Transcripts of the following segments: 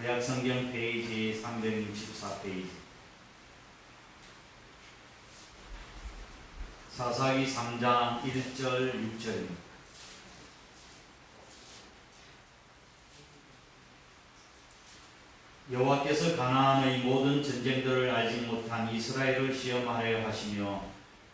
구약성경 페이지 364페이지. 사사기 3장 1절 6절입니다. 여호와께서 가나안의 모든 전쟁들을 알지 못한 이스라엘을 시험하려 하시며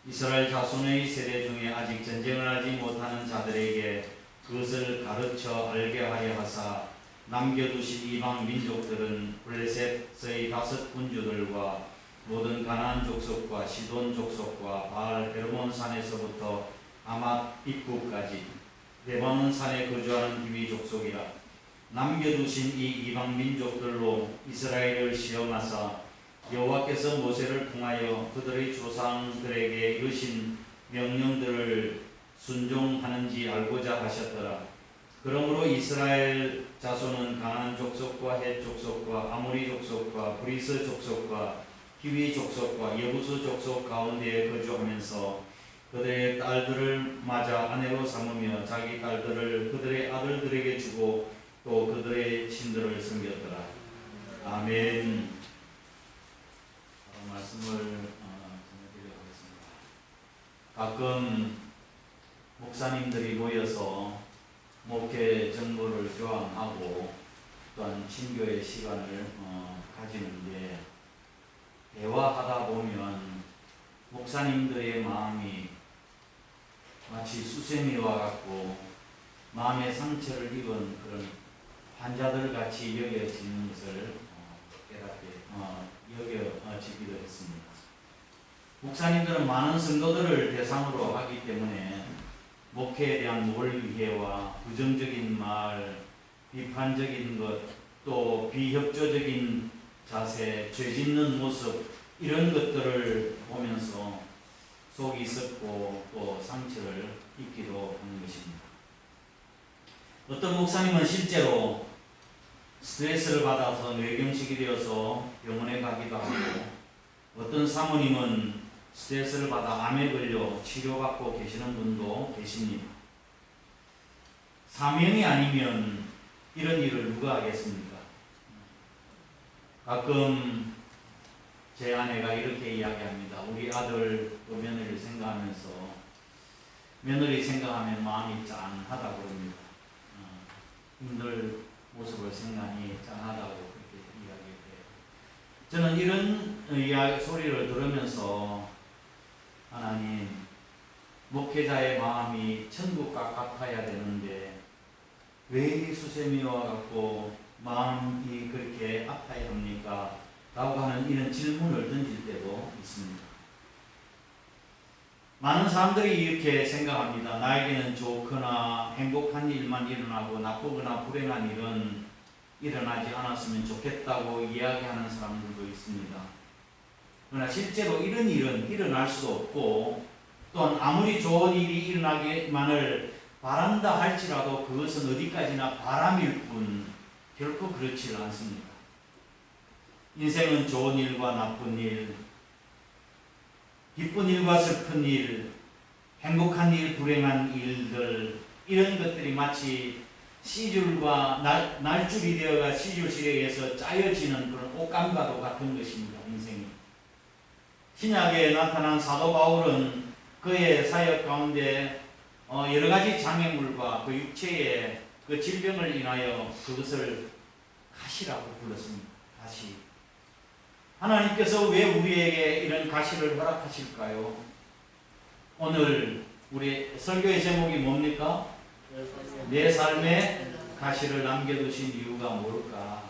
이스라엘 자손의 세대 중에 아직 전쟁을 알지 못하는 자들에게 그것을 가르쳐 알게 하려 하사 남겨두신 이방 민족들은 블레셋의 5 군주들과 모든 가나안 족속과 시돈 족속과 바알 헤르몬 산에서부터 아맛 입구까지 레바논 산에 거주하는 히위 족속이라. 남겨두신 이 이방 민족들로 이스라엘을 시험하사 여호와께서 모세를 통하여 그들의 조상들에게 이르신 명령들을 순종하는지 알고자 하셨더라. 그러므로 이스라엘 자손은 가나안 족속과 헷 족속과 아모리 족속과 브리스 족속과 히위 족속과 여부스 족속 가운데에 거주하면서 그들의 딸들을 맞아 아내로 삼으며 자기 딸들을 그들의 아들들에게 주고 또 그들의 신들을 섬겼더라. 아멘. 말씀을 전해드리도록 하겠습니다. 가끔 목사님들이 모여서 목회 정보를 교환하고 또한 친교의 시간을 가지는데 대화하다 보면 목사님들의 마음이 마치 수세미와 같고 마음의 상처를 입은 그런 환자들 같이 여겨지는 것을 여겨지기도 했습니다. 목사님들은 많은 성도들을 대상으로 하기 때문에 목회에 대한 몰이해와 부정적인 말, 비판적인 것, 또 비협조적인 자세, 죄짓는 모습 이런 것들을 보면서 속이 썩고 또 상처를 입기도 하는 것입니다. 어떤 목사님은 실제로 스트레스를 받아서 뇌경색이 되어서 병원에 가기도 하고 어떤 사모님은 스트레스를 받아 암에 걸려 치료받고 계시는 분도 계십니다. 사명이 아니면 이런 일을 누가 하겠습니까? 가끔 제 아내가 이렇게 이야기합니다. 우리 아들 또 며느리를 생각하면서 며느리 생각하면 마음이 짠하다고 그럽니다. 힘들 모습을 생각하니 짠하다고 그렇게 이야기해요. 저는 이런 소리를 들으면서 하나님, 목회자의 마음이 천국과 같아야 되는데 왜 수세미와 같고 마음이 그렇게 아파야 합니까? 라고 하는 이런 질문을 던질 때도 있습니다. 많은 사람들이 이렇게 생각합니다. 나에게는 좋거나 행복한 일만 일어나고 나쁘거나 불행한 일은 일어나지 않았으면 좋겠다고 이야기하는 사람들도 있습니다. 그러나 실제로 이런 일은 일어날 수 없고 또한 아무리 좋은 일이 일어나기만을 바란다 할지라도 그것은 어디까지나 바람일 뿐 결코 그렇지 않습니다. 인생은 좋은 일과 나쁜 일, 기쁜 일과 슬픈 일, 행복한 일, 불행한 일들 이런 것들이 마치 시줄과 날줄이 되어가 시줄실에 의해서 짜여지는 그런 옷감과도 같은 것입니다. 인생이. 신약에 나타난 사도 바울은 그의 사역 가운데 여러 가지 장애물과 그 육체의 그 질병을 인하여 그것을 가시라고 불렀습니다. 가시. 하나님께서 왜 우리에게 이런 가시를 허락하실까요? 오늘 우리 설교의 제목이 뭡니까? 내 삶에 가시를 남겨두신 이유가 뭘까?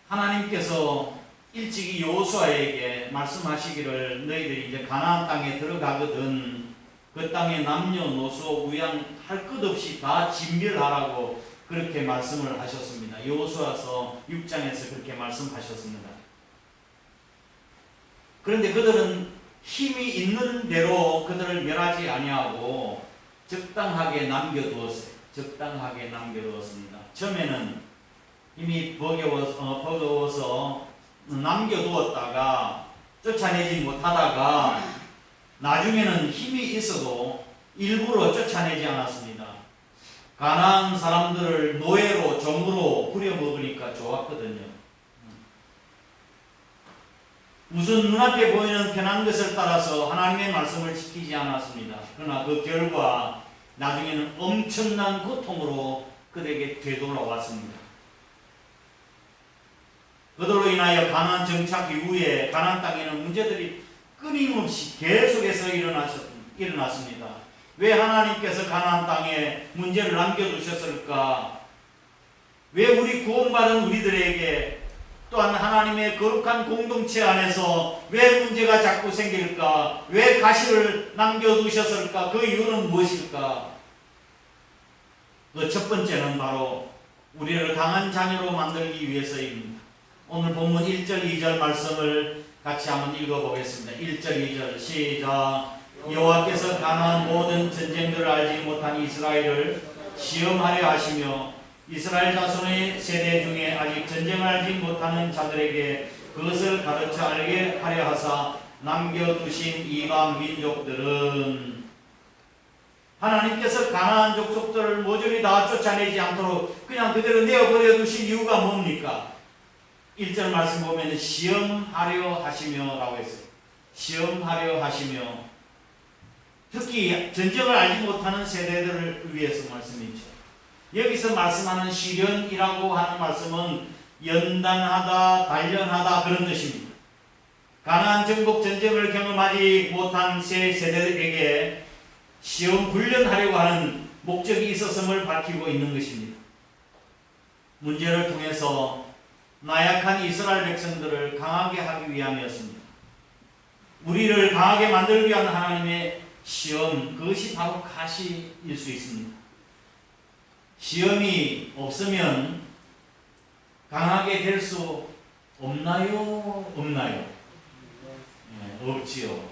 하나님께서 일찍이 여호수아에게 말씀하시기를 너희들이 이제 가나안 땅에 들어가거든 그 땅에 남녀노소 무양 할 것 없이 다 진멸하라고 그렇게 말씀을 하셨습니다. 여호수아서 6장에서 그렇게 말씀하셨습니다. 그런데 그들은 힘이 있는 대로 그들을 멸하지 아니하고 적당하게 남겨두었어요. 적당하게 남겨두었습니다. 처음에는 이미 버거워서 남겨두었다가 쫓아내지 못하다가 나중에는 힘이 있어도 일부러 쫓아내지 않았습니다. 가나안 사람들을 노예로 종으로 부려 보니까 좋았거든요. 우선 눈앞에 보이는 편한 것을 따라서 하나님의 말씀을 지키지 않았습니다. 그러나 그 결과 나중에는 엄청난 고통으로 그들에게 되돌아왔습니다. 그들로 인하여 가나안 정착 이후에 가나안 땅에는 문제들이 끊임없이 계속해서 일어났습니다. 왜 하나님께서 가나안 땅에 문제를 남겨두셨을까? 왜 우리 구원받은 우리들에게 또한 하나님의 거룩한 공동체 안에서 왜 문제가 자꾸 생길까? 왜 가시를 남겨두셨을까? 그 이유는 무엇일까? 그 첫 번째는 바로 우리를 강한 자녀로 만들기 위해서입니다. 오늘 본문 1절 2절 말씀을 같이 한번 읽어보겠습니다. 1절 2절 시작. 여호와께서 가나안 모든 전쟁들을 알지 못한 이스라엘을 시험하려 하시며 이스라엘 자손의 세대 중에 아직 전쟁을 알지 못하는 자들에게 그것을 가르쳐 알게 하려 하사 남겨두신 이방 민족들은 하나님께서 가나안 족속들을 모조리 다 쫓아내지 않도록 그냥 그대로 내어버려 두신 이유가 뭡니까? 1절 말씀 보면 시험하려 하시며 라고 했어요. 시험하려 하시며 특히 전쟁을 알지 못하는 세대들을 위해서 말씀이죠. 여기서 말씀하는 시련이라고 하는 말씀은 연단하다, 단련하다 그런 뜻입니다. 가나안 정복 전쟁을 경험하지 못한 새 세대들에게 시험 훈련하려고 하는 목적이 있었음을 밝히고 있는 것입니다. 문제를 통해서 나약한 이스라엘 백성들을 강하게 하기 위함이었습니다. 우리를 강하게 만들기 위한 하나님의 시험, 그것이 바로 가시일 수 있습니다. 시험이 없으면 강하게 될 수 없나요? 없나요? 네, 없지요.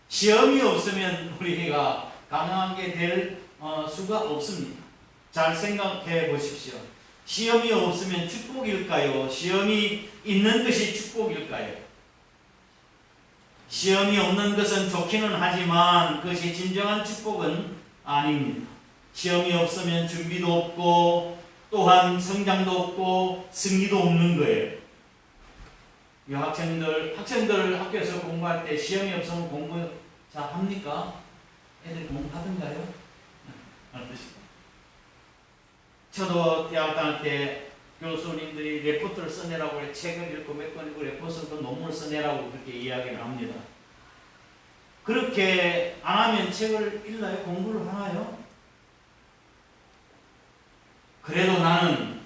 시험이 없으면 우리가 강하게 될 수가 없습니다. 잘 생각해 보십시오. 시험이 없으면 축복일까요? 시험이 있는 것이 축복일까요? 시험이 없는 것은 좋기는 하지만 그것이 진정한 축복은 아닙니다. 시험이 없으면 준비도 없고 또한 성장도 없고 승리도 없는 거예요. 이 학생들 학교에서 공부할 때 시험이 없으면 공부 잘 합니까? 애들 공부하던가요? 저도 대학 다닐 때 교수님들이 레포트를 써내라고 책을 읽고 몇 권 읽고 레포트를 논문을 써내라고 그렇게 이야기를 합니다. 그렇게 안 하면 책을 읽나요? 공부를 하나요? 그래도 나는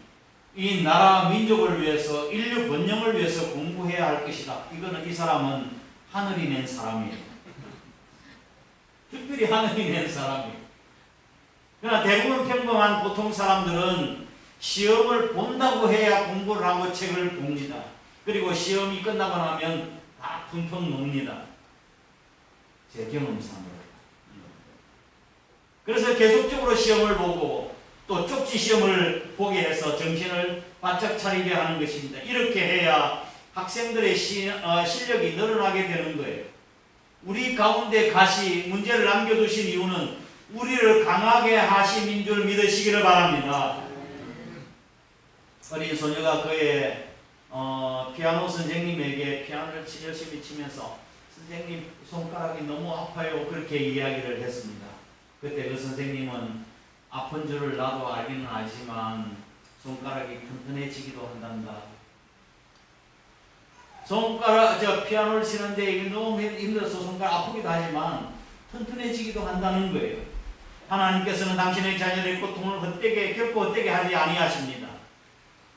이 나라 민족을 위해서 인류 번영을 위해서 공부해야 할 것이다. 이거는 이 사람은 하늘이 낸 사람이에요. 특별히 하늘이 낸 사람이에요. 그러나 대부분 평범한 보통 사람들은 시험을 본다고 해야 공부를 하고 책을 봅니다. 그리고 시험이 끝나고 나면 다 펑펑 놉니다. 제 경험상으로. 그래서 계속적으로 시험을 보고 또 쪽지 시험을 보게 해서 정신을 바짝 차리게 하는 것입니다. 이렇게 해야 학생들의 실력이 늘어나게 되는 거예요. 우리 가운데 가시 문제를 남겨두신 이유는 우리를 강하게 하심인 줄 믿으시기를 바랍니다. 어린 소녀가 그의 피아노 선생님에게 피아노를 열심히 치면서 선생님 손가락이 너무 아파요 그렇게 이야기를 했습니다. 그때 그 선생님은 아픈 줄을 나도 알기는 알지만 손가락이 튼튼해지기도 한단다. 피아노를 치는데 이게 너무 힘들어서 손가락 아프기도 하지만 튼튼해지기도 한다는 거예요. 하나님께서는 당신의 자녀의 고통을 결코 헛되게 하지 아니하십니다.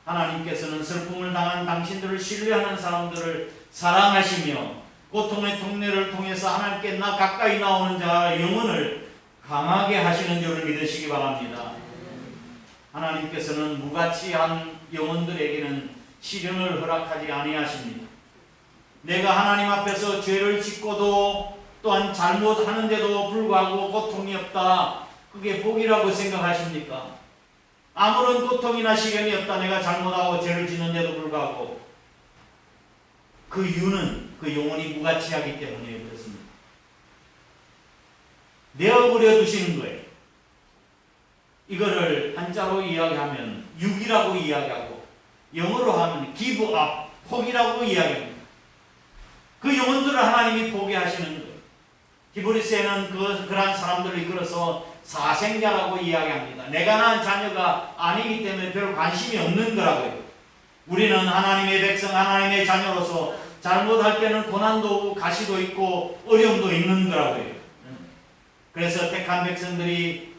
하나님께서는 슬픔을 당한 당신들을 신뢰하는 사람들을 사랑하시며 고통의 통로를 통해서 하나님께 가까이 나오는 자의 영혼을 강하게 하시는 줄을 믿으시기 바랍니다. 하나님께서는 무가치한 영혼들에게는 시련을 허락하지 아니하십니다. 내가 하나님 앞에서 죄를 짓고도 또한 잘못하는데도 불구하고 고통이 없다. 그게 복이라고 생각하십니까? 아무런 고통이나 시련이 없다. 내가 잘못하고 죄를 짓는데도 불구하고. 그 이유는 그 영혼이 무가치하기 때문에 그렇습니다. 내어버려 두시는 거예요. 이거를 한자로 이야기하면 유기라고 이야기하고 영어로 하면 give up, 포기라고 이야기합니다. 그 영혼들을 하나님이 포기하시는 거예요. 히브리서에는 그러한 사람들을 이끌어서 사생자라고 이야기합니다. 내가 낳은 자녀가 아니기 때문에 별 관심이 없는 거라고요. 우리는 하나님의 백성, 하나님의 자녀로서 잘못할 때는 고난도 오고 가시도 있고 어려움도 있는 거라고요. 그래서 택한 백성인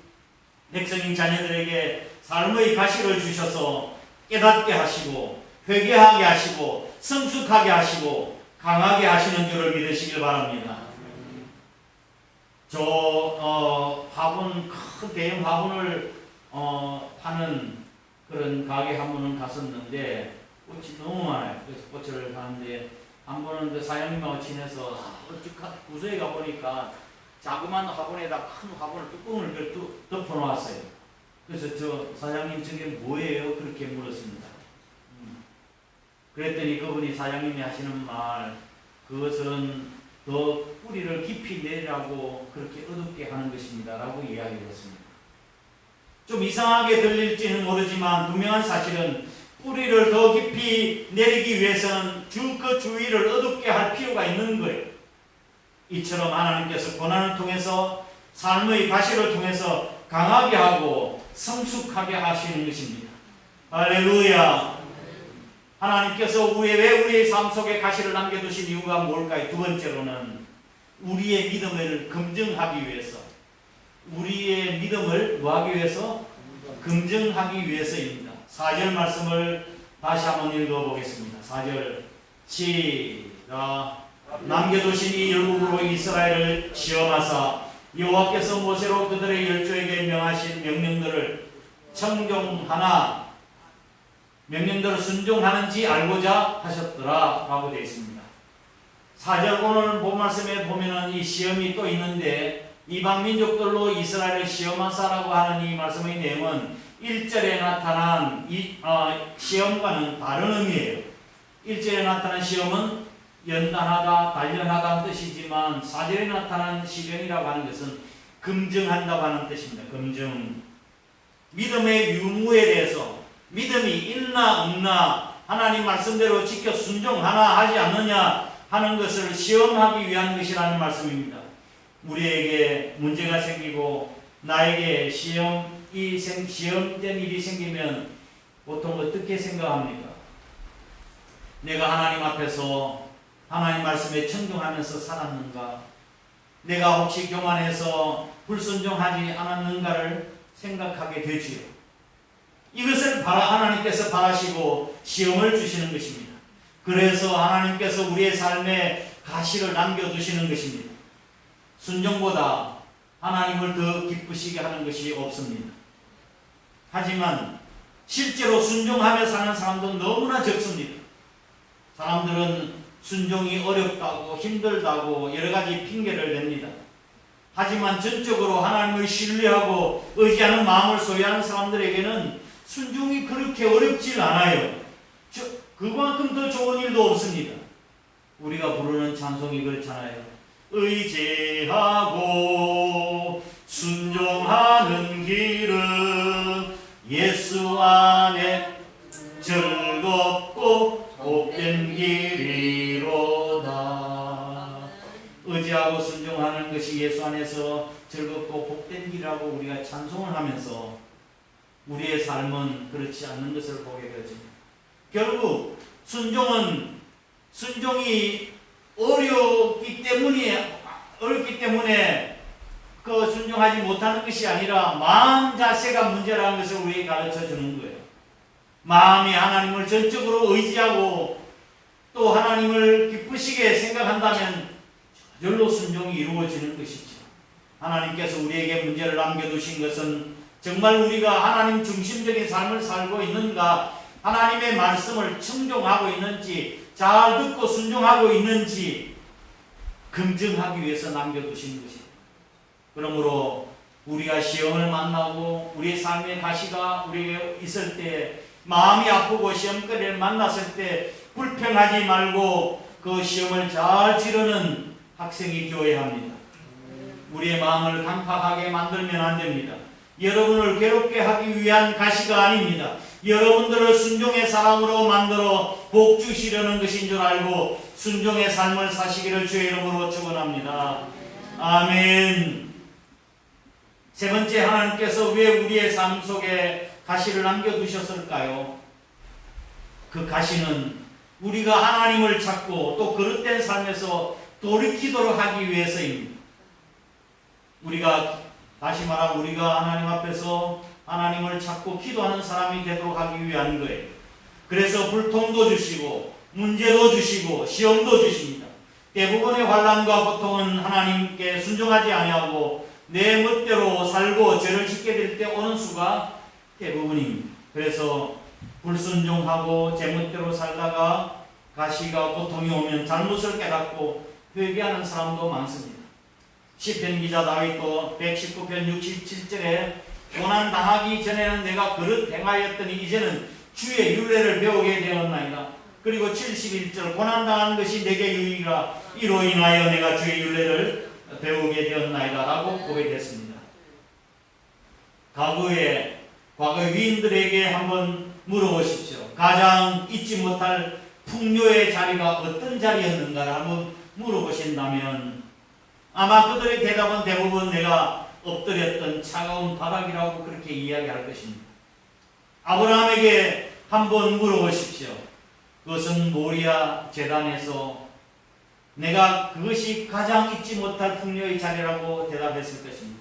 자녀들에게 삶의 가시를 주셔서 깨닫게 하시고 회개하게 하시고 성숙하게 하시고 강하게 하시는 줄을 믿으시길 바랍니다. 화분, 큰 대형 화분을 파는 그런 가게 한 번은 갔었는데 꽃이 너무 많아요. 그래서 꽃을 파는데 한 번은 그 사장님하고 친해서 구석에 가보니까 자그마한 화분에다 큰 화분을 뚜껑을 덮어놓았어요. 그래서 저 사장님 저게 뭐예요? 그렇게 물었습니다. 그랬더니 그분이 사장님이 하시는 말, 그것은 더 뿌리를 깊이 내리라고 그렇게 어둡게 하는 것입니다 라고 이야기했습니다. 좀 이상하게 들릴지는 모르지만 분명한 사실은 뿌리를 더 깊이 내리기 위해서는 그 주위를 어둡게 할 필요가 있는 거예요. 이처럼 하나님께서 고난을 통해서 삶의 가시를 통해서 강하게 하고 성숙하게 하시는 것입니다. 할렐루야. 하나님께서 왜 우리의 삶 속에 가시를 남겨두신 이유가 뭘까요? 두 번째로는 우리의 믿음을 검증하기 위해서, 우리의 믿음을 뭐하기 위해서? 검증하기 위해서입니다. 4절 말씀을 다시 한번 읽어보겠습니다. 4절 시작. 남겨두신 이 열국으로 이스라엘을 시험하사 여호와께서 모세로 그들의 열조에게 명하신 명령들을 청종하나 명령대로 순종하는지 알고자 하셨더라 라고 되어 있습니다. 4절 오늘 본 말씀에 보면은 이 시험이 또 있는데 이방 민족들로 이스라엘을 시험하사라고 하는 이 말씀의 내용은 1절에 나타난 시험과는 다른 의미예요. 1절에 나타난 시험은 연단하다, 단련하다는 뜻이지만 4절에 나타난 시련이라고 하는 것은 검증한다고 하는 뜻입니다. 검증. 믿음의 유무에 대해서 믿음이 있나 없나 하나님 말씀대로 지켜 순종하나 하지 않느냐 하는 것을 시험하기 위한 것이라는 말씀입니다. 우리에게 문제가 생기고 나에게 시험된 일이 생기면 보통 어떻게 생각합니까? 내가 하나님 앞에서 하나님 말씀에 청종하면서 살았는가? 내가 혹시 교만해서 불순종하지 않았는가를 생각하게 되지요. 이것을 하나님께서 바라시고 시험을 주시는 것입니다. 그래서 하나님께서 우리의 삶에 가시를 남겨두시는 것입니다. 순종보다 하나님을 더 기쁘시게 하는 것이 없습니다. 하지만 실제로 순종하며 사는 사람들은 너무나 적습니다. 사람들은 순종이 어렵다고 힘들다고 여러 가지 핑계를 냅니다. 하지만 전적으로 하나님을 신뢰하고 의지하는 마음을 소유하는 사람들에게는 순종이 그렇게 어렵질 않아요. 그만큼 더 좋은 일도 없습니다. 우리가 부르는 찬송이 그렇잖아요. 의지하고 순종하는 길은 예수 안에 즐겁고 복된 길이로다. 의지하고 순종하는 것이 예수 안에서 즐겁고 복된 길이라고 우리가 찬송을 하면서 우리의 삶은 그렇지 않는 것을 보게 되어집니다. 결국 순종이 어렵기 때문에 그 순종하지 못하는 것이 아니라 마음 자세가 문제라는 것을 우리에게 가르쳐 주는 거예요. 마음이 하나님을 전적으로 의지하고 또 하나님을 기쁘시게 생각한다면 저절로 순종이 이루어지는 것이죠. 하나님께서 우리에게 문제를 남겨두신 것은 정말 우리가 하나님 중심적인 삶을 살고 있는가, 하나님의 말씀을 청종하고 있는지, 잘 듣고 순종하고 있는지 검증하기 위해서 남겨두신 것입니다. 그러므로 우리가 시험을 만나고 우리의 삶의 가시가 우리에게 있을 때, 마음이 아프고 시험거리를 만났을 때 불평하지 말고 그 시험을 잘 치르는 학생이 되어야 합니다. 우리의 마음을 강팍하게 만들면 안 됩니다. 여러분을 괴롭게 하기 위한 가시가 아닙니다. 여러분들을 순종의 사람으로 만들어 복 주시려는 것인 줄 알고 순종의 삶을 사시기를 주의 이름으로 축원합니다. 아멘. 세 번째, 하나님께서 왜 우리의 삶 속에 가시를 남겨두셨을까요? 그 가시는 우리가 하나님을 찾고 또 그릇된 삶에서 돌이키도록 하기 위해서입니다. 우리가 다시 말하면 우리가 하나님 앞에서 하나님을 찾고 기도하는 사람이 되도록 하기 위한 거예요. 그래서 불통도 주시고 문제도 주시고 시험도 주십니다. 대부분의 환난과 고통은 하나님께 순종하지 아니하고 내 멋대로 살고 죄를 짓게 될 때 오는 수가 대부분입니다. 그래서 불순종하고 제 멋대로 살다가 가시가 고통이 오면 잘못을 깨닫고 회개하는 사람도 많습니다. 시편 기자 다윗도 119편 67절에 고난 당하기 전에는 내가 그릇 행하였더니 이제는 주의 율례를 배우게 되었나이다. 그리고 71절 고난 당하는 것이 내게 유익이라 이로 인하여 내가 주의 율례를 배우게 되었나이다 라고 고백했습니다. 과거의 위인들에게 한번 물어보십시오. 가장 잊지 못할 풍요의 자리가 어떤 자리였는가를 한번 물어보신다면 아마 그들의 대답은 대부분 내가 엎드렸던 차가운 바닥이라고 그렇게 이야기할 것입니다. 아브라함에게 한번 물어보십시오. 그것은 모리아 제단에서 내가 그것이 가장 잊지 못할 풍요의 자리라고 대답했을 것입니다.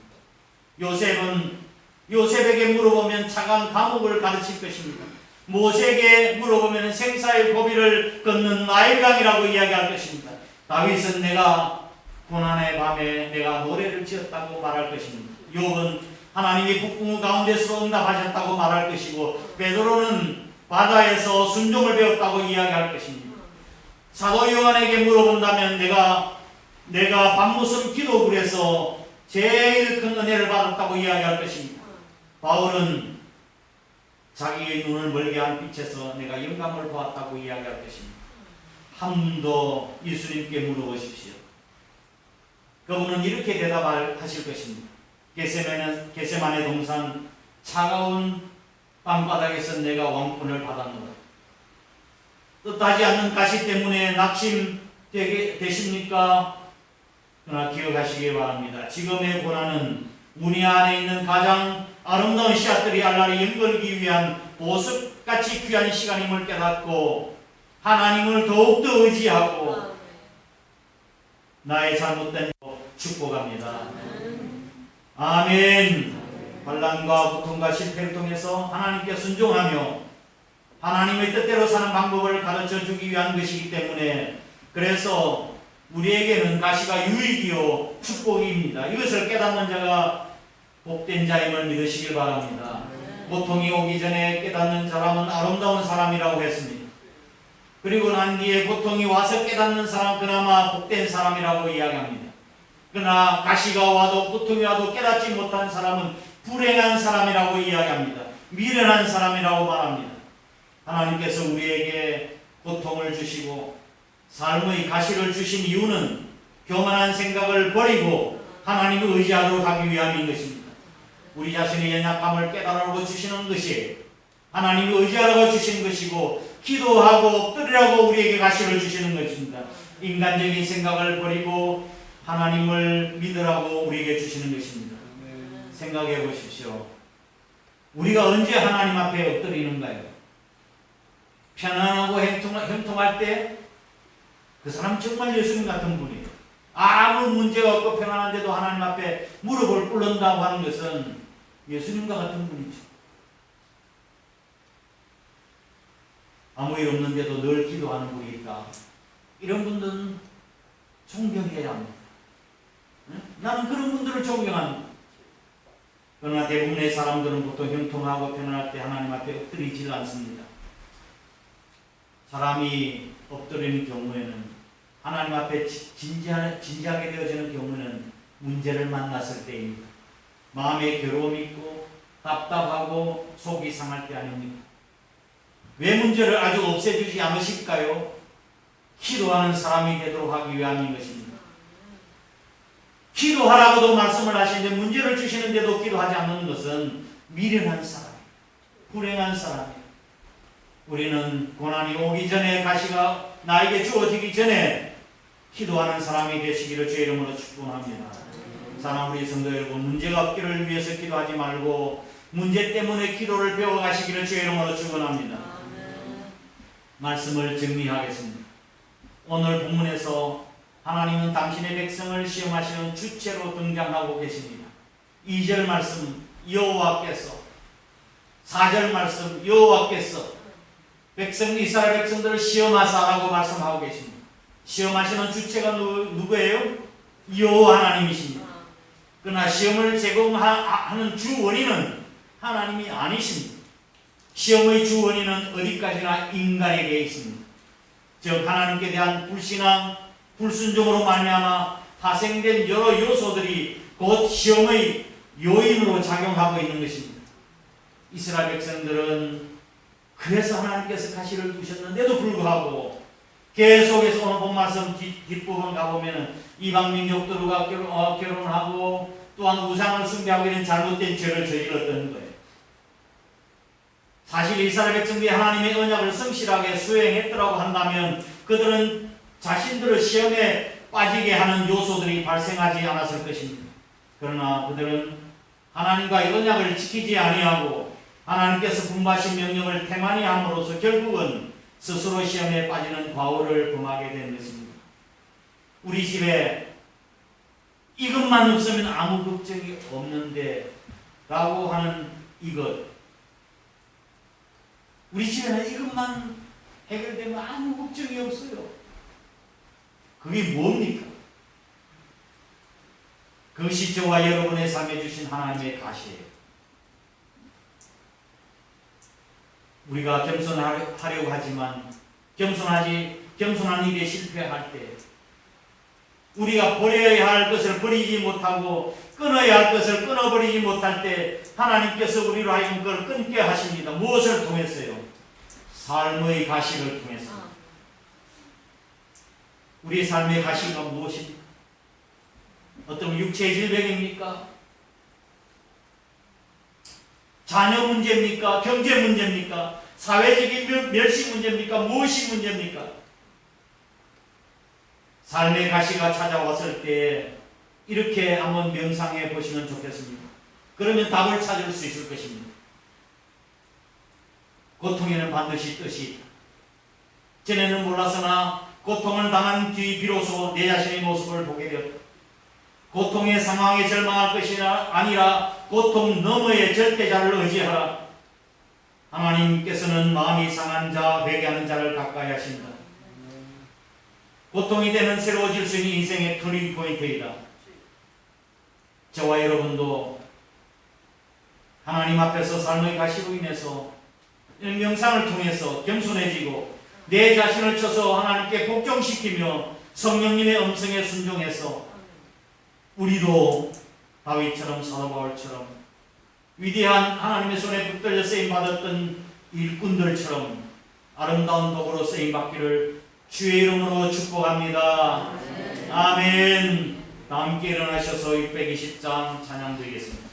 요셉에게 물어보면 차가운 감옥을 가르칠 것입니다. 모세에게 물어보면 생사의 고비를 걷는 나일강이라고 이야기할 것입니다. 다윗은 내가 고난의 밤에 내가 노래를 지었다고 말할 것입니다. 욥은 하나님이 북궁 가운데서 응답하셨다고 말할 것이고 베드로는 바다에서 순종을 배웠다고 이야기할 것입니다. 사도 요한에게 물어본다면 내가 밤무슨 기도굴에서 제일 큰 은혜를 받았다고 이야기할 것입니다. 바울은 자기의 눈을 멀게 한 빛에서 내가 영감을 보았다고 이야기할 것입니다. 한 번 더 예수님께 물어보십시오. 그분은 이렇게 대답하실 것입니다. 겟세마네 동산 차가운 땅바닥에서 내가 왕권을 받았노라. 뜻하지 않는 가시 때문에 낙심되십니까? 그러나 기억하시기 바랍니다. 지금의 고난은 우리 안에 있는 가장 아름다운 씨앗들이 알라리 연결기 위한 보석같이 귀한 시간임을 깨닫고 하나님을 더욱더 의지하고 나의 잘못된 축복합니다. 아멘. 환난과 고통과 실패를 통해서 하나님께 순종하며 하나님의 뜻대로 사는 방법을 가르쳐 주기 위한 것이기 때문에 그래서 우리에게는 가시가 유익이요 축복입니다. 이것을 깨닫는 자가 복된 자임을 믿으시길 바랍니다. 고통이 오기 전에 깨닫는 사람은 아름다운 사람이라고 했습니다. 그리고 난 뒤에 고통이 와서 깨닫는 사람 그나마 복된 사람이라고 이야기합니다. 그러나 가시가 와도 고통이 와도 깨닫지 못한 사람은 불행한 사람이라고 이야기합니다. 미련한 사람이라고 말합니다. 하나님께서 우리에게 고통을 주시고 삶의 가시를 주신 이유는 교만한 생각을 버리고 하나님을 의지하도록 하기 위함인 것입니다. 우리 자신의 연약함을 깨달으라고 주시는 것이 하나님을 의지하라고 주시는 것이고 기도하고 엎드리라고 우리에게 가시를 주시는 것입니다. 인간적인 생각을 버리고 하나님을 믿으라고 우리에게 주시는 것입니다. 생각해 보십시오. 우리가 언제 하나님 앞에 엎드리는가요? 편안하고 형통할 때 그 사람 정말 예수님 같은 분이에요. 아무 문제가 없고 편안한데도 하나님 앞에 무릎을 꿇는다고 하는 것은 예수님과 같은 분이죠. 아무 일 없는데도 늘 기도하는 분이 있다. 이런 분들은 존경해야 합니다. 나는 그런 분들을 존경합니다. 그러나 대부분의 사람들은 보통 형통하고 편안할 때 하나님 앞에 엎드리지 않습니다. 사람이 엎드리는 경우에는 하나님 앞에 진지하게 되어지는 경우는 문제를 만났을 때입니다. 마음에 괴로움이 있고 답답하고 속이 상할 때 아닙니까? 왜 문제를 아주 없애주지 않으실까요? 기도하는 사람이 되도록 하기 위함인 것입니다. 기도하라고도 말씀을 하시는데 문제를 주시는데도 기도하지 않는 것은 미련한 사람이에요. 불행한 사람이에요. 우리는 고난이 오기 전에 가시가 나에게 주어지기 전에 기도하는 사람이 되시기를 주의 이름으로 축복합니다. 사랑하는 우리 성도 여러분, 문제가 없기를 위해서 기도하지 말고 문제 때문에 기도를 배워가시기를 주의 이름으로 축원합니다. 말씀을 정리하겠습니다. 오늘 본문에서 하나님은 당신의 백성을 시험하시는 주체로 등장하고 계십니다. 2절 말씀 여호와께서, 4절 말씀 여호와께서 이스라엘 백성들을 시험하사라고 말씀하고 계십니다. 시험하시는 주체가 누구예요? 여호와 하나님이십니다. 그러나 시험을 제공하는 주 원인은 하나님이 아니십니다. 시험의 주 원인은 어디까지나 인간에게 있습니다. 즉 하나님께 대한 불신앙, 불순종으로 말미암아 파생된 여러 요소들이 곧 시험의 요인으로 작용하고 있는 것입니다. 이스라엘 백성들은 그래서 하나님께서 가시를 두셨는데도 불구하고 계속해서 오늘 본 말씀 뒷부분 가보면 이방 민족들과 결혼하고 또한 우상을 숭배하고 이런 잘못된 죄를 저질렀던 거예요. 사실 이스라엘 백성들이 하나님의 언약을 성실하게 수행했더라고 한다면 그들은 자신들을 시험에 빠지게 하는 요소들이 발생하지 않았을 것입니다. 그러나 그들은 하나님과의 언약을 지키지 아니하고 하나님께서 분부하신 명령을 태만히 함으로써 결국은 스스로 시험에 빠지는 과오를 범하게 된 것입니다. 우리 집에 이것만 없으면 아무 걱정이 없는데 라고 하는 이것, 우리 집에는 이것만 해결되면 아무 걱정이 없어요. 그게 뭡니까? 그것이 저와 여러분의 삶에 주신 하나님의 가시예요. 우리가 겸손하려고 하지만 겸손한 일에 실패할 때, 우리가 버려야 할 것을 버리지 못하고 끊어야 할 것을 끊어버리지 못할 때 하나님께서 우리로 하여금 그걸 끊게 하십니다. 무엇을 통해서요? 삶의 가시를 통해서. 우리 삶의 가시가 무엇입니까? 어떤 육체의 질병입니까? 자녀 문제입니까? 경제 문제입니까? 사회적인 멸시 문제입니까? 무엇이 문제입니까? 삶의 가시가 찾아왔을 때 이렇게 한번 명상해 보시면 좋겠습니다. 그러면 답을 찾을 수 있을 것입니다. 고통에는 반드시 뜻이 있다. 전에는 몰랐으나 고통을 당한 뒤 비로소 내 자신의 모습을 보게 되었다. 고통의 상황에 절망할 것이 아니라 고통 너머의 절대자를 의지하라. 하나님께서는 마음이 상한 자, 회개하는 자를 가까이 하신다. 고통이 되는 새로워질 수 있는 인생의 터닝 포인트이다. 저와 여러분도 하나님 앞에서 삶의 가시로 인해서 명상을 통해서 겸손해지고 내 자신을 쳐서 하나님께 복종시키며 성령님의 음성에 순종해서 우리도 다윗처럼 사도 바울처럼 위대한 하나님의 손에 붙들려 쓰임받았던 일꾼들처럼 아름다운 도구로 쓰임받기를 주의 이름으로 축복합니다. 아멘. 다 함께 일어나셔서 620장 찬양 드리겠습니다.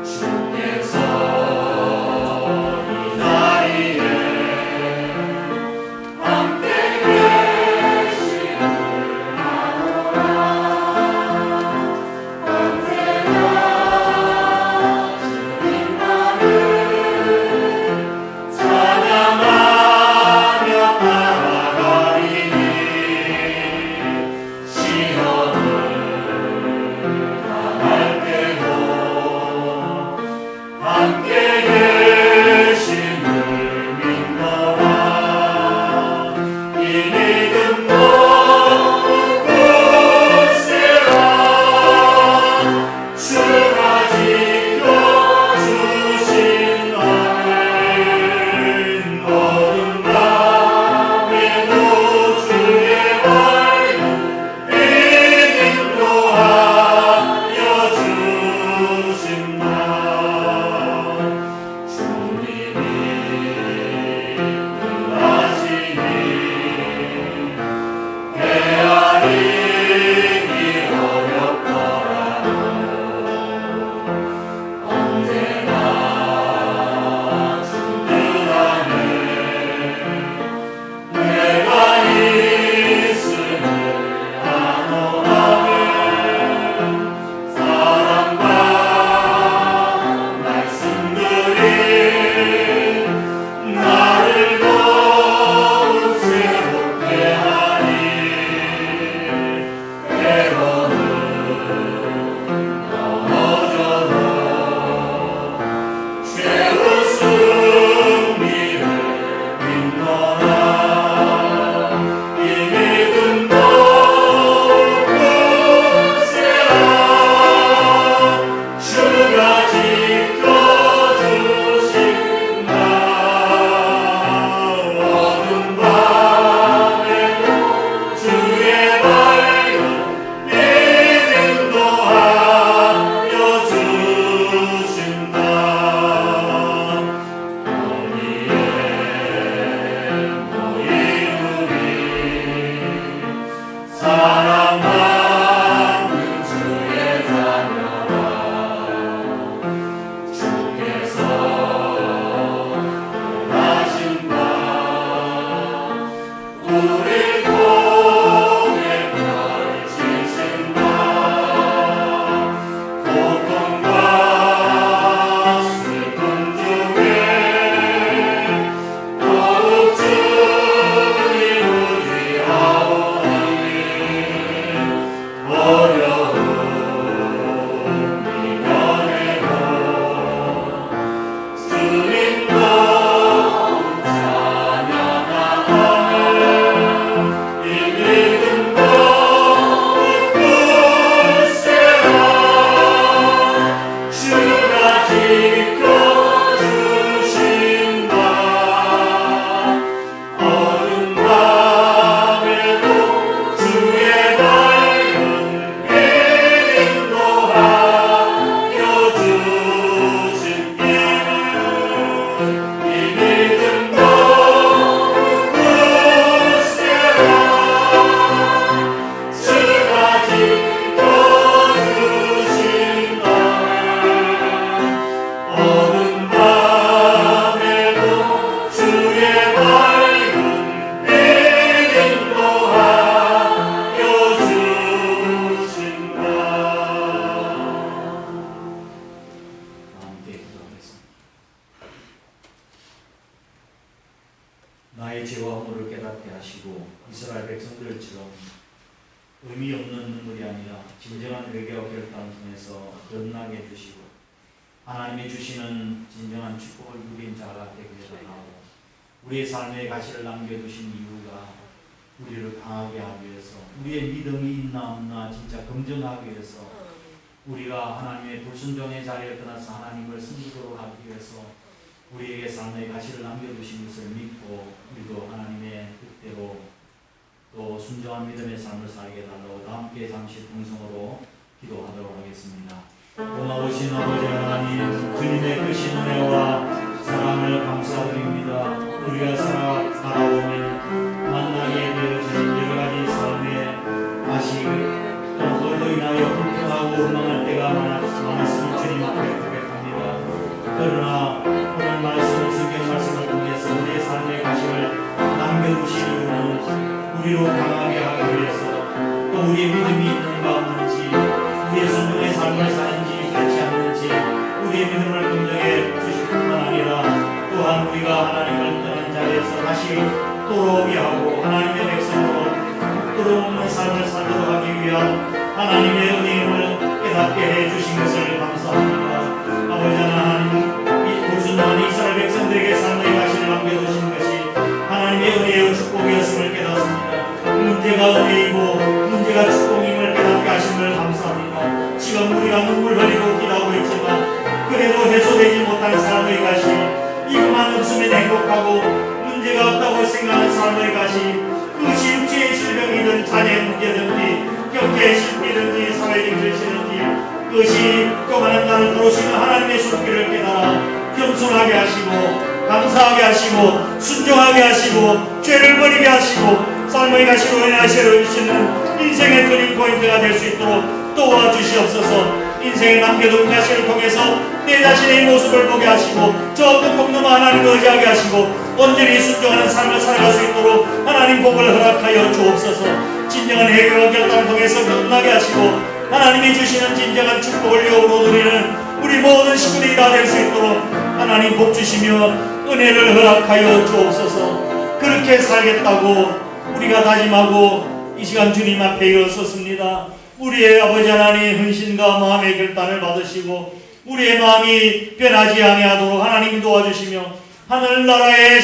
주께서 나의 죄와 허물을 깨닫게 하시고 이스라엘 백성들처럼 의미 없는 눈물이 아니라 진정한 회개와 결단을 통해서 거듭나게 해주시고 하나님이 주시는 진정한 축복을 누린 자가 되게 해달라고 우리의 삶의 가시를 남겨두신 이유가 우리를 강하게 하기 위해서 우리의 믿음이 있나 없나 진짜 검증하기 위해서 우리가 하나님의 불순종의 자리에 떠나서 하나님을 섬기도록 하기 위해서 우리에게 삶의 가시를 남겨두신 것을 믿고 우리도 하나님의 뜻대로 또 순종한 믿음의 삶을 살게 해달라고 다 함께 잠시 동성으로 기도하도록 하겠습니다. 고마우신 아버지 하나님, 주님의 크신 은혜와 사랑을 감사드립니다. 우리가 살아오면 만나게 되어지는 여러가지 삶의 가시 또 그로 인하여 불평하고 원망할 때가 많았음을 주님 앞에 고백합니다. 그러나 오늘 말씀, 성경 말씀을 통해서 우리의 삶의 가시를 남겨두신 이유는 우리로 강하게 하기 위해서 또 우리의 믿음이 있는가 없는지 우리의 순종의 삶을 사는지 그렇지 않는지 우리의 믿음을 긍정해 주실 뿐만 아니라 또한 우리가 하나님을 떠난 자리에서 다시 돌아오게 하고 하나님의 백성으로 부끄러움없는 삶을 살도록 하기 위한 하나님의 은혜임을 깨닫게 해주신 것을 감사합니다. 아버지 하나님, 이 불순종한 이스라엘 백성들에게 삶의 가시를 남겨두신 것이 하나님의 은혜의 축복이었음을 깨닫습니다. 문제가 은혜이고 문제가 축복임을 깨닫게 하심을 감사합니다. 지금 우리가 눈물 흘리고 기도하고 있지만 그래도 해소되지 못한 삶의 가시, 이것만 없으면 행복하고 문제가 없다고 생각하는 삶의 가시, 그것이 육체의 질병이든 자녀의 문제든지 경제의 실패든지 사회적 질서든지 그것이 교만한 나를 부르시는 하나님의 손길을 깨달아 겸손하게 하시고 감사하게 하시고 순종하게 하시고 죄를 버리게 하시고 삶의 가시로 인하시려 주시는 인생의 터닝 포인트가 될 수 있도록 도와주시옵소서. 인생에 남겨둔 가시를 통해서 내 자신의 모습을 보게 하시고 저 끝동로만 하나님을 의지하게 하시고 온전히 순종하는 삶을 살아갈 수 있도록 하나님 복을 허락하여 주옵소서. 진정한 해결과 결단을 통해서 거듭나게 하시고 하나님이 주시는 진정한 축복을 영으로 누리는 우리 모든 식구들이 다 될 수 있도록 하나님 복 주시며 은혜를 허락하여 주옵소서. 그렇게 살겠다고 우리가 다짐하고 이 시간 주님 앞에 일어섰습니다. 우리의 아버지 하나님 헌신과 마음의 결단을 받으시고 우리의 마음이 변하지 아니하도록 하나님 도와주시며 하늘나라의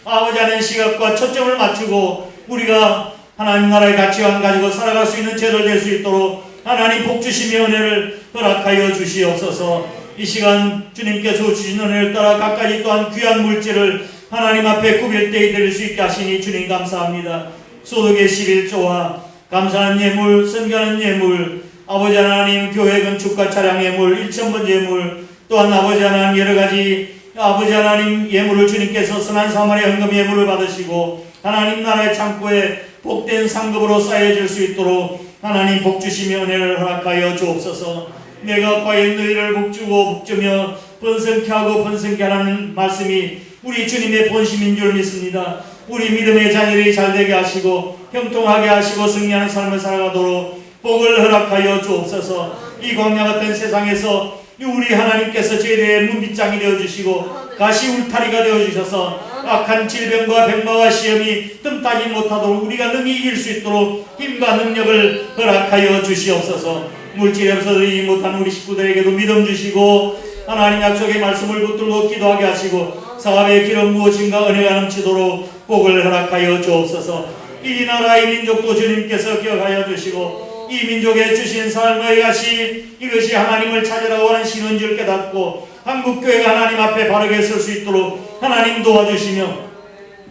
아버지 하나님 시각과 초점을 맞추고 우리가 하나님 나라의 가치관 가지고 살아갈 수 있는 제도 될 수 있도록 하나님 복 주시며 은혜를 허락하여 주시옵소서. 이 시간 주님께서 주신 은혜를 따라 각가지 또한 귀한 물질을 하나님 앞에 구별되게 드릴 수 있게 하시니 주님 감사합니다. 소득의 11조와 감사한 예물, 선교하는 예물, 아버지 하나님 교회 건축과 차량 예물, 1,000번 예물, 또한 아버지 하나님 여러가지 아버지 하나님 예물을 주님께서 선한 사마리아 헌금 예물을 받으시고 하나님 나라의 창고에 복된 상급으로 쌓여질 수 있도록 하나님 복주시며 은혜를 허락하여 주옵소서. 내가 과연 너희를 복주고 복주며 번성케 하고 번성케 하라는 말씀이 우리 주님의 본심인 줄 믿습니다. 우리 믿음의 자녀들이 잘되게 하시고 형통하게 하시고 승리하는 삶을 살아가도록 복을 허락하여 주옵소서. 이 광야 같은 세상에서 우리 하나님께서 저희들의 문빗장이 되어주시고 가시 울타리가 되어주셔서 악한 질병과 병마와 시험이 뜸타지 못하도록 우리가 능히 이길 수 있도록 힘과 능력을 허락하여 주시옵소서. 물질에 없어지지 못한 우리 식구들에게도 믿음 주시고 하나님 약속의 말씀을 붙들고 기도하게 하시고 사업의 기름 부어짐과 은혜가 넘치도록 복을 허락하여 주옵소서. 이 나라 이 민족도 주님께서 기억하여 주시고 이 민족에 주신 삶의 가시 이것이 하나님을 찾으라고 하는 신인 줄 깨닫고 한국교회가 하나님 앞에 바르게 설 수 있도록 하나님 도와주시며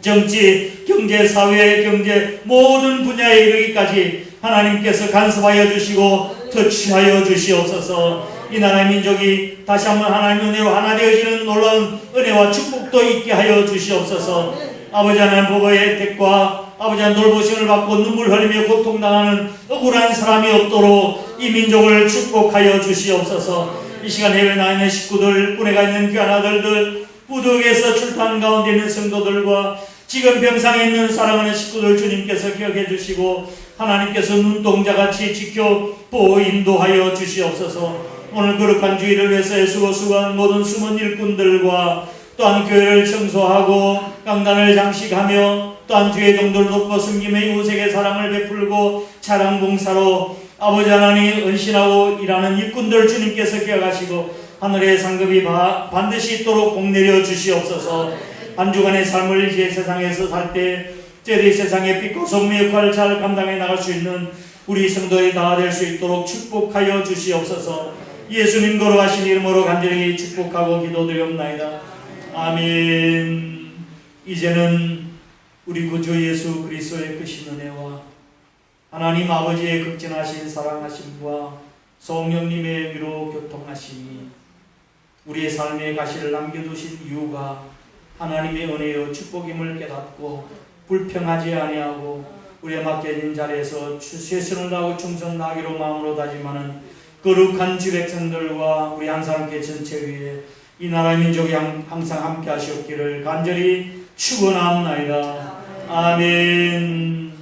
정치, 경제, 사회, 경제 모든 분야에 이르기까지 하나님께서 간섭하여 주시고 터치하여 주시옵소서. 이 나라의 민족이 다시 한번 하나님의 은혜로 하나 되어지는 놀라운 은혜와 축복도 있게 하여 주시옵소서. 아버지 하나님 법의 혜택과 아버지 하나님 돌보심을 받고 눈물 흘리며 고통당하는 억울한 사람이 없도록 이 민족을 축복하여 주시옵소서. 이 시간 해외에 나 있는 식구들, 군에가 있는 귀한 아들들, 부득에서 출탄 가운데 있는 성도들과 지금 병상에 있는 사랑하는 식구들 주님께서 기억해 주시고 하나님께서 눈동자같이 지켜 보호 인도하여 주시옵소서. 오늘 거룩한 주일을 위해서 수고한 모든 숨은 일꾼들과 또한 교회를 청소하고 강단을 장식하며 또한 주의 종들을 돕고 승김의 이웃에게 사랑을 베풀고 차량봉사로 아버지 하나님 은신하고 일하는 일꾼들 주님께서 기억하시고 하늘의 상급이 반드시 있도록 복 내려 주시옵소서. 한 주간의 삶을 이제 세상에서 살 때 저희 세상의 빛과 소금의 역할을 잘 감당해 나갈 수 있는 우리 성도들이 다 될 수 있도록 축복하여 주시옵소서. 예수님 거룩하신 이름으로 간절히 축복하고 기도드리옵나이다. 아멘. 이제는 우리 구주 예수 그리스도의 크신 은혜와 하나님 아버지의 극진하신 사랑하심과 성령님의 위로 교통하심이 우리의 삶의 가시를 남겨두신 이유가 하나님의 은혜요 축복임을 깨닫고 불평하지 아니하고 우리의 맡겨진 자리에서 최선을 다하고 충성하기로 마음으로 다짐하는 거룩한 주 백성들과 우리 한 사람께 전체 위에 이 나라의 민족이 항상 함께 하시옵기를 간절히 축원하옵나이다. 아멘.